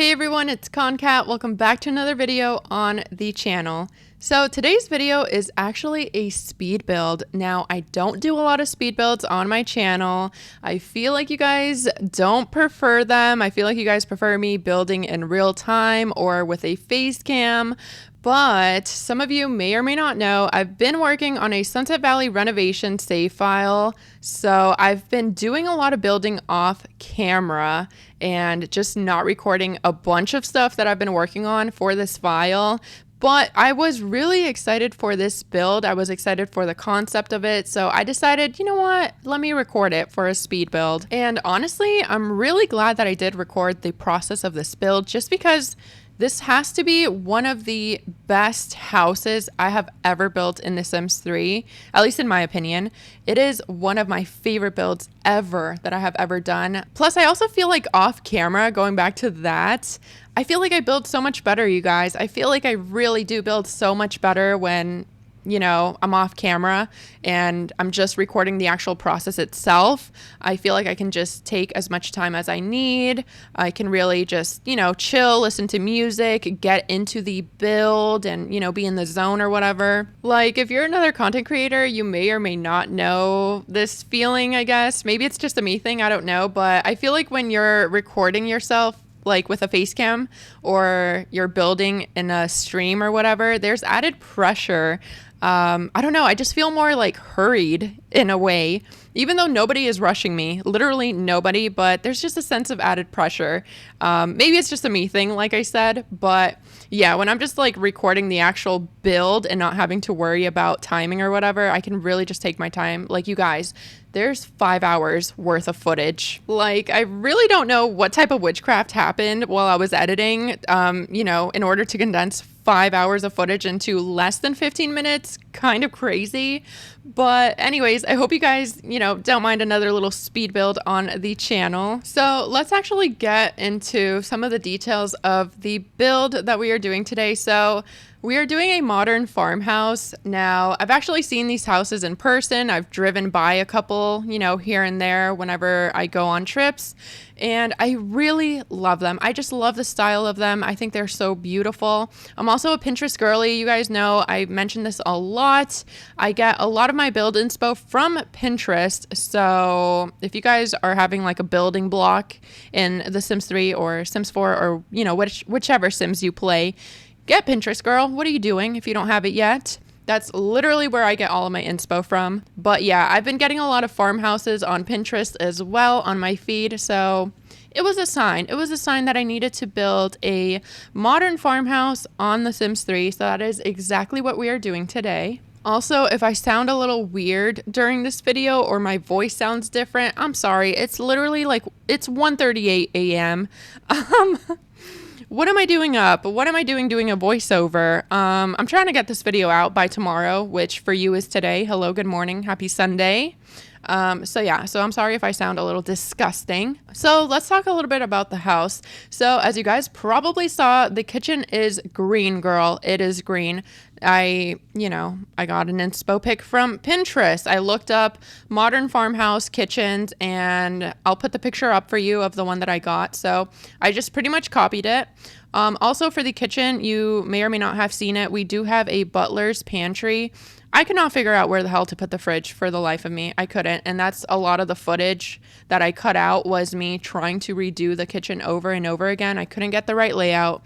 Hey everyone, it's Concat. Welcome back to another video on the channel. So today's video is actually a speed build. Now, I don't do a lot of speed builds on my channel. I feel like you guys don't prefer them. I feel like you guys prefer me building in real time or with a face cam. But some of you may or may not know, I've been working on a Sunset Valley renovation save file. So I've been doing a lot of building off camera and just not recording a bunch of stuff that I've been working on for this file. But I was really excited for this build. I was excited for the concept of it. So I decided, you know what, let me record it for a speed build. And honestly, I'm really glad that I did record the process of this build just because this has to be one of the best houses I have ever built in The Sims 3, at least in my opinion. It is one of my favorite builds ever that I have ever done. Plus, I also feel like off camera, going back to that, I feel like I build so much better, you guys. I feel like I really do build so much better when, you know, I'm off camera and I'm just recording the actual process itself. I feel like I can just take as much time as I need. I can really just, you know, chill, listen to music, get into the build and, you know, be in the zone or whatever. Like, if you're another content creator, you may or may not know this feeling, I guess. Maybe it's just a me thing, I don't know. But I feel like when you're recording yourself, like with a face cam or you're building in a stream or whatever, there's added pressure. I don't know. I just feel more like hurried in a way, even though nobody is rushing me, literally nobody, but there's just a sense of added pressure. Maybe it's just a me thing, like I said, but yeah, when I'm just like recording the actual build and not having to worry about timing or whatever, I can really just take my time. Like, you guys, there's 5 hours worth of footage. Like, I really don't know what type of witchcraft happened while I was editing, you know, in order to condense 5 hours of footage into less than 15 minutes. Kind of crazy. But anyways, I hope you guys, you know, don't mind another little speed build on the channel. So let's actually get into some of the details of the build that we are doing today. So we are doing a modern farmhouse. Now, I've actually seen these houses in person. I've driven by a couple, you know, here and there whenever I go on trips, and I really love them. I just love the style of them. I think they're so beautiful. I'm also a Pinterest girly. You guys know I mention this a lot. I get a lot of my build inspo from Pinterest. So if you guys are having like a building block in The Sims 3 or Sims 4 or, you know, whichever Sims you play, get Pinterest, girl. What are you doing if you don't have it yet? That's literally where I get all of my inspo from. But yeah, I've been getting a lot of farmhouses on Pinterest as well on my feed. So it was a sign. It was a sign that I needed to build a modern farmhouse on The Sims 3. So that is exactly what we are doing today. Also, if I sound a little weird during this video or my voice sounds different, I'm sorry. It's literally like, it's 1:38 a.m. What am I doing up? What am I doing a voiceover? I'm trying to get this video out by tomorrow, which for you is today. Hello, good morning, happy Sunday. So I'm sorry if I sound a little disgusting. So let's talk a little bit about the house. So as you guys probably saw, the kitchen is green, girl. It is green. I got an inspo pic from Pinterest. I looked up modern farmhouse kitchens and I'll put the picture up for you of the one that I got. So I just pretty much copied it. Also for the kitchen, you may or may not have seen it. We do have a butler's pantry. I could not figure out where the hell to put the fridge for the life of me. I couldn't. And that's a lot of the footage that I cut out was me trying to redo the kitchen over and over again. I couldn't get the right layout.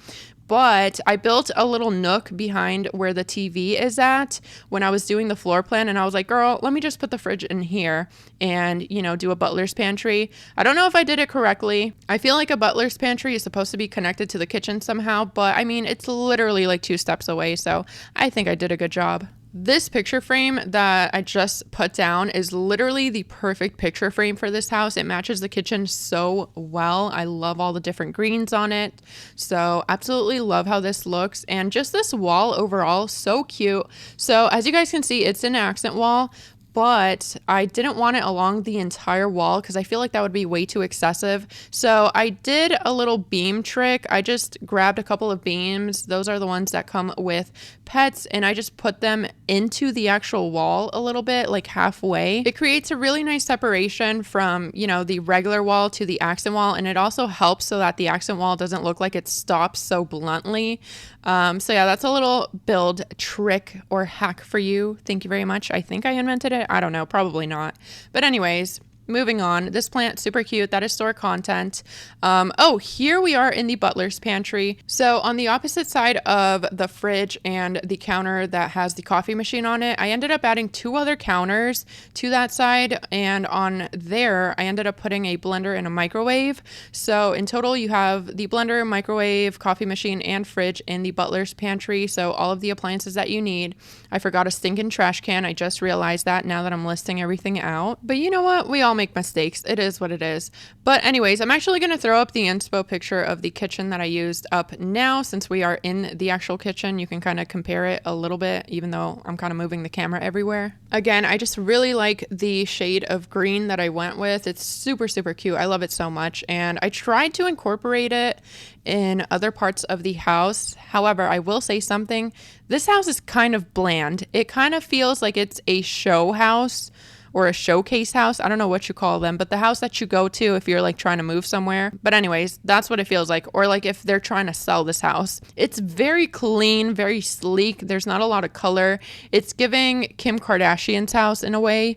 But I built a little nook behind where the TV is at when I was doing the floor plan. And I was like, girl, let me just put the fridge in here and, you know, do a butler's pantry. I don't know if I did it correctly. I feel like a butler's pantry is supposed to be connected to the kitchen somehow. But I mean, it's literally like 2 steps away. So I think I did a good job. This picture frame that I just put down is literally the perfect picture frame for this house. It matches the kitchen so well. I love all the different greens on it. So absolutely love how this looks. And just this wall overall, so cute. So as you guys can see, it's an accent wall, but I didn't want it along the entire wall because I feel like that would be way too excessive. So I did a little beam trick. I just grabbed a couple of beams. Those are the ones that come with pets, and I just put them into the actual wall a little bit, like halfway. It creates a really nice separation from, you know, the regular wall to the accent wall, and it also helps so that the accent wall doesn't look like it stops so bluntly. So yeah, that's a little build trick or hack for you. Thank you very much. I think I invented it. I don't know, probably not. But anyways, moving on. This plant, super cute. That is store content. Oh, here we are in the butler's pantry. So on the opposite side of the fridge and the counter that has the coffee machine on it, I ended up adding 2 other counters to that side. And on there, I ended up putting a blender and a microwave. So in total, you have the blender, microwave, coffee machine, and fridge in the butler's pantry. So all of the appliances that you need. I forgot a stinking trash can. I just realized that now that I'm listing everything out. But you know what? We all make mistakes. It is what it is. But anyways, I'm actually going to throw up the inspo picture of the kitchen that I used up now. Since we are in the actual kitchen, you can kind of compare it a little bit, even though I'm kind of moving the camera everywhere. Again, I just really like the shade of green that I went with. It's super, super cute. I love it so much. And I tried to incorporate it in other parts of the house. However, I will say something. This house is kind of bland. It kind of feels like it's a show house or a showcase house. I don't know what you call them, but the house that you go to if you're like trying to move somewhere. But anyways, that's what it feels like. Or like if they're trying to sell this house. It's very clean, very sleek. There's not a lot of color. It's giving Kim Kardashian's house in a way,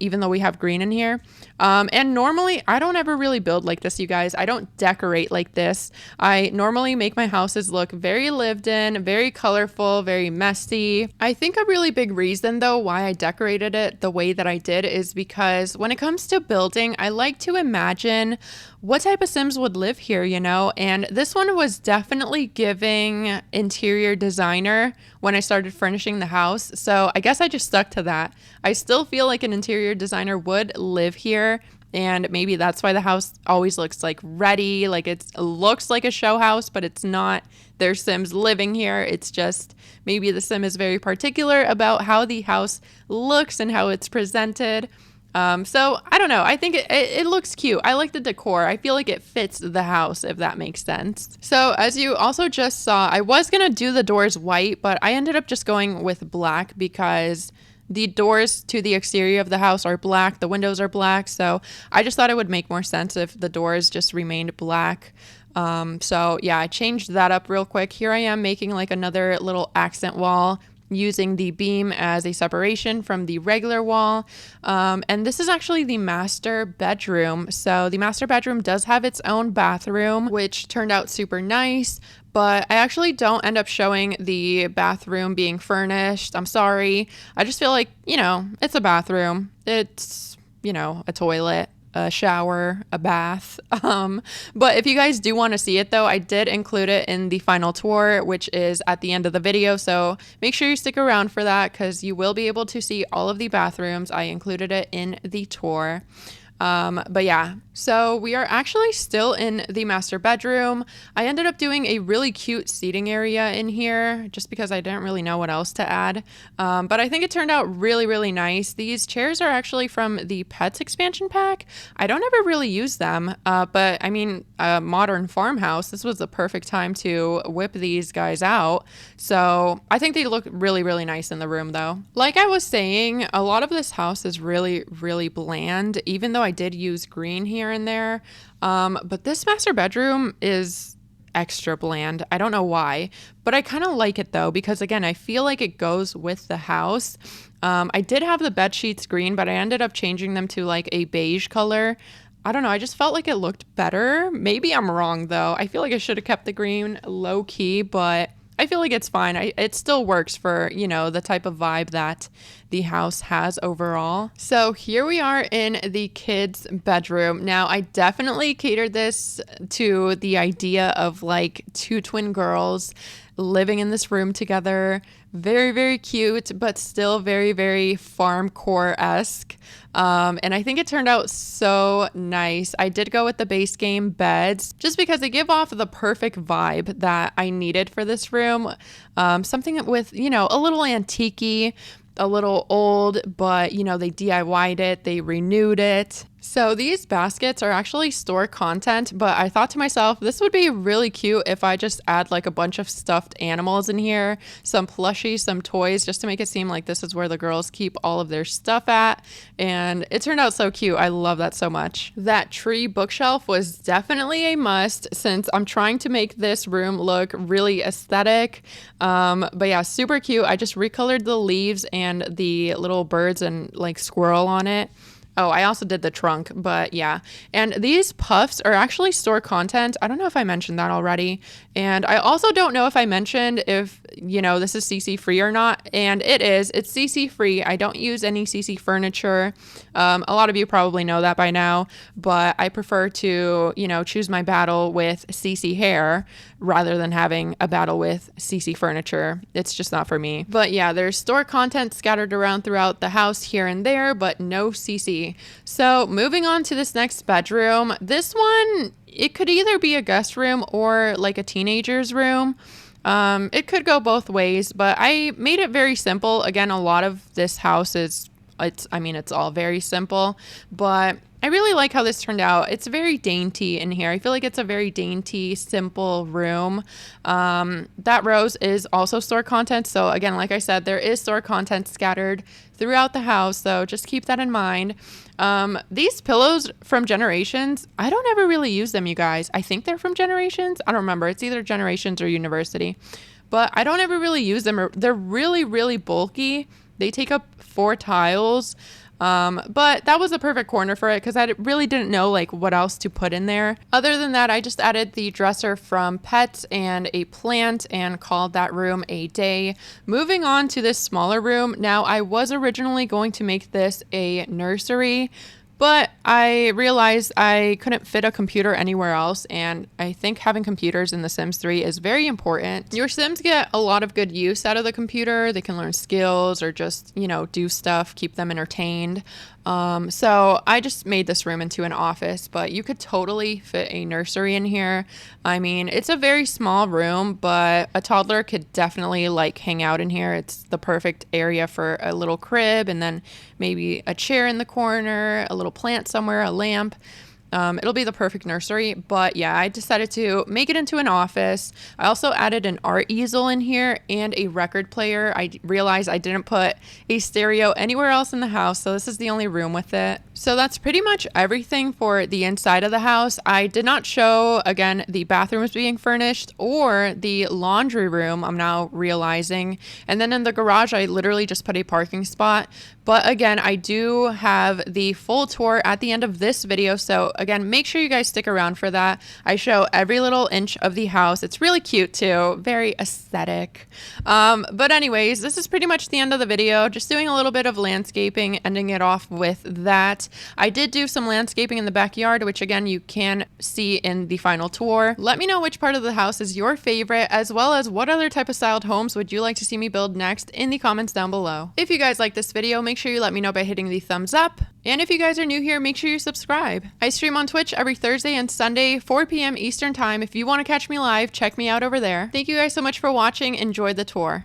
even though we have green in here. And normally I don't ever really build like this, you guys. I don't decorate like this. I normally make my houses look very lived in, very colorful, very messy. I think a really big reason though why I decorated it the way that I did is because when it comes to building, I like to imagine what type of Sims would live here, you know? And this one was definitely giving interior designer when I started furnishing the house. So I guess I just stuck to that. I still feel like an interior designer would live here. And maybe that's why the house always looks like ready, like it looks like a show house, but it's not their Sims living here. It's just maybe the Sim is very particular about how the house looks and how it's presented. So I don't know. I think it looks cute. I like the decor. I feel like it fits the house, if that makes sense. So as you also just saw, I was going to do the doors white, but I ended up just going with black because the doors to the exterior of the house are black. The windows are black. So I just thought it would make more sense if the doors just remained black. So yeah, I changed that up real quick. Here I am making like another little accent wall using the beam as a separation from the regular wall. And this is actually the master bedroom. So the master bedroom does have its own bathroom, which turned out super nice. But I actually don't end up showing the bathroom being furnished. I'm sorry. I just feel like, you know, it's a bathroom. It's, you know, a toilet, a shower, a bath. But if you guys do want to see it though, I did include it in the final tour, which is at the end of the video. So make sure you stick around for that because you will be able to see all of the bathrooms. I included it in the tour. But yeah, so we are actually still in the master bedroom. I ended up doing a really cute seating area in here just because I didn't really know what else to add. But I think it turned out really, really nice. These chairs are actually from the Pets expansion pack. I don't ever really use them, but I mean, a modern farmhouse, this was the perfect time to whip these guys out. So I think they look really, really nice in the room though. Like I was saying, a lot of this house is really, really bland, even though I did use green here and there. But this master bedroom is extra bland. I don't know why, but I kind of like it though, because again, I feel like it goes with the house. I did have the bed sheets green, but I ended up changing them to like a beige color. I don't know. I just felt like it looked better. Maybe I'm wrong though. I feel like I should have kept the green low key, but I feel like it's fine. It still works for, you know, the type of vibe that the house has overall. So here we are in the kids' bedroom. Now, I definitely catered this to the idea of like 2 twin girls living in this room together. Very, very cute, but still very, very farmcore-esque. And I think it turned out so nice. I did go with the base game beds just because they give off the perfect vibe that I needed for this room. Something with, you know, a little antique-y. a little old, but you know, they DIY'd it, they renewed it. So these baskets are actually store content, but I thought to myself, this would be really cute if I just add like a bunch of stuffed animals in here, some plushies, some toys, just to make it seem like this is where the girls keep all of their stuff at. And it turned out so cute. I love that so much. That tree bookshelf was definitely a must since I'm trying to make this room look really aesthetic. But yeah, super cute. I just recolored the leaves and the little birds and like squirrel on it. Oh, I also did the trunk, but yeah. And these puffs are actually store content. I don't know if I mentioned that already. And I also don't know if I mentioned if, you know, this is CC free or not. And it is. It's CC free. I don't use any CC furniture. A lot of you probably know that by now, but I prefer to, you know, choose my battle with CC hair rather than having a battle with CC furniture. It's just not for me. But yeah, there's store content scattered around throughout the house here and there, but no CC. So moving on to this next bedroom, this one, it could either be a guest room or like a teenager's room. It could go both ways, but I made it very simple. Again, a lot of this house is, it's all very simple, but I really like how this turned out. It's very dainty in here. I feel like it's a very dainty, simple room. That rose is also store content. So again, like I said, there is store content scattered throughout the house. So just keep that in mind. These pillows from Generations, I don't ever really use them, you guys. I think they're from Generations. I don't remember. It's either Generations or University, but I don't ever really use them. They're really, really bulky. They take up 4 tiles. But that was the perfect corner for it because I really didn't know like what else to put in there. Other than that, I just added the dresser from Pets and a plant and called that room a day. Moving on to this smaller room. Now, I was originally going to make this a nursery, but I realized I couldn't fit a computer anywhere else, and I think having computers in The Sims 3 is very important. Your Sims get a lot of good use out of the computer. They can learn skills or just, you know, do stuff, keep them entertained. So I just made this room into an office, but you could totally fit a nursery in here. I mean, it's a very small room, but a toddler could definitely like hang out in here. It's the perfect area for a little crib and then maybe a chair in the corner, a little plant somewhere, a lamp. It'll be the perfect nursery, but yeah, I decided to make it into an office. I also added an art easel in here and a record player. I realized I didn't put a stereo anywhere else in the house, so this is the only room with it. So that's pretty much everything for the inside of the house. I did not show, again, the bathrooms being furnished or the laundry room, I'm now realizing. And then in the garage, I literally just put a parking spot. But again, I do have the full tour at the end of this video. So again, make sure you guys stick around for that. I show every little inch of the house. It's really cute too, very aesthetic. But anyways, this is pretty much the end of the video. Just doing a little bit of landscaping, ending it off with that. I did do some landscaping in the backyard, which again, you can see in the final tour. Let me know which part of the house is your favorite, as well as what other type of styled homes would you like to see me build next in the comments down below. If you guys like this video, make sure you let me know by hitting the thumbs up. And if you guys are new here, make sure you subscribe. I stream on Twitch every Thursday and Sunday, 4 p.m. Eastern time. If you want to catch me live, check me out over there. Thank you guys so much for watching. Enjoy the tour.